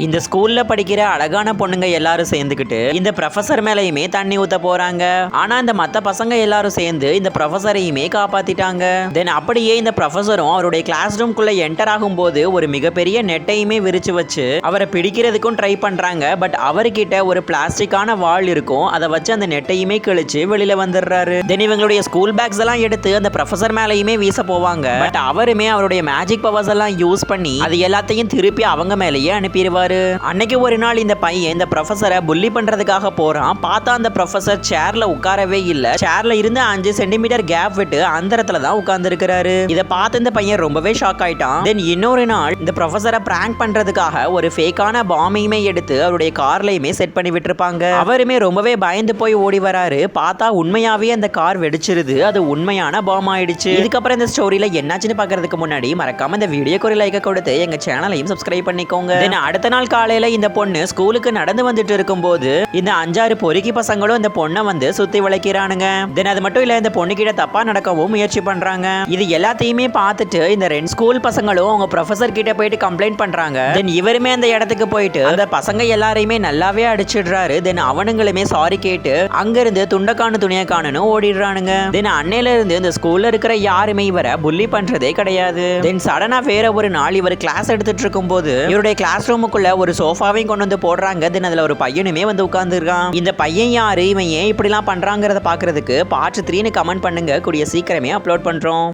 இந்த ஸ்கூல்ல படிக்கிற அழகான பொண்ணுங்க எல்லாரும் சேர்ந்துக்கிட்டு இந்த ப்ரொஃபசர் மேலையுமே தண்ணி ஊத்த போறாங்க. ஆனா இந்த மத்த பசங்க எல்லாரும் சேர்ந்து இந்த ப்ரொஃபசரையுமே காப்பாத்திட்டாங்க. தென் அப்படியே இந்த ப்ரொஃபசரும் அவருடைய கிளாஸ் ரூம்குள்ள என்டர் ஆகும்போது ஒரு மிகப்பெரிய நெட்டையுமே விரிச்சு வச்சு அவரை பிடிக்கிறதுக்கும் ட்ரை பண்றாங்க. பட் அவர்கிட்ட ஒரு பிளாஸ்டிக்கான வாள் இருக்கும். அதை வச்சு அந்த நெட்டையுமே கிழிச்சு வெளியில வந்துடுறாரு. தென் இவங்களுடைய ஸ்கூல் பேக்ஸ் எல்லாம் எடுத்து அந்த ப்ரொஃபசர் மேலையுமே வீச போவாங்க. பட் அவருமே அவருடைய மேஜிக் பவர்ஸ் எல்லாம் யூஸ் பண்ணி அது எல்லாத்தையும் திருப்பி அவங்க மேலேயே அனுப்பிடுவாரு. அன்னைக்கு ஒரு நாள் இந்த பையன் இந்த ப்ரொஃபசரை புல்லி பண்றதுக்காக போறான். பார்த்தா அந்த ப்ரொஃபசர் சேர்ல உட்காரவே இல்ல. சேர்ல இருந்து 5 சென்டிமீட்டர் கேப் விட்டு அந்த இடத்துல தான் உட்கார்ந்து இருக்கிறாரு. இதை பார்த்து இந்த பையன் ரொம்பவே ஷாக் ஆயிட்டான். தென் இன்னொரு நாள் இந்த ப்ரொஃபசரை பிராங்க் பண்றதுக்காக ஒரு ஃபேக்கான பாமையுமே எடுத்து அவருடைய கார்லயுமே செட் பண்ணி விட்டுருப்பாங்க. அவருமே ரொம்பவே பயந்து போய் ஓடி வராரு. பார்த்தா உண்மையாவே அந்த கார் வெடிச்சிருது. அது உண்மையான பாம் ஆயிடுச்சு. இதுக்கப்புறம் இந்த ஸ்டோரியில என்னாச்சுன்னு பாக்குறதுக்கு முன்னாடி மறக்காம இந்த வீடியோக்கு ஒரு லைக் கொடுத்து எங்க சேனலையும் சப்ஸ்கிரைப் பண்ணிக்கோங்க. அடுத்த நாள் காலையில இந்த பொண்ணு ஸ்கூலுக்கு நடந்து வந்துட்டு இருக்கும்போது இந்த 5-6 பொறுக்கி பசங்களும் இந்த பொண்ணை வந்து சுத்தி வளைக்கிறானுங்க. தென் அது மட்டும் இல்ல, இந்த பொண்ணு கிட்ட தப்பா நடக்கவும் முயற்சி பண்றாங்க. இது எல்லாத்தையுமே பார்த்துட்டு இந்த 2 ஸ்கூல் பசங்களும் அவங்க ப்ரொஃபசர் கிட்ட போயிட்டு கம்ப்ளைண்ட் பண்றாங்க. தென் இவருமே அந்த இடத்துக்கு போயிட்டு அந்த பசங்க எல்லாரையுமே நல்லாவே அடிச்சிடுறாரு. தென் அவனுங்களுமே சாரி கேட்டு அங்க இருந்து துண்டக்கானு துணியக்கானு ஓடிடுறானுங்க. தென் அன்னையில இருந்து இந்த ஸ்கூல்ல இருக்கிற யாருமே இவரை புல்லி பண்றதே கிடையாது. தென் சடனா வேற ஒரு நாள் இவர் கிளாஸ் எடுத்துட்டு இருக்கும் போது இவருடைய கிளாஸ் ரூமுக்குள்ள ஒரு சோஃபாவையும் கொண்டு வந்து போடுறாங்க. தென் அதுல ஒரு பையனுமே வந்து உட்கார்ந்துருக்கான். இந்த பையன் யாரு, இவன் ஏன் இப்படிலாம் பண்றாங்கிறத பாக்குறதுக்கு பார்ட் 3ன்னு கமெண்ட் பண்ணுங்க. கூடிய சீக்கிரமே அப்லோட் பண்றோம்.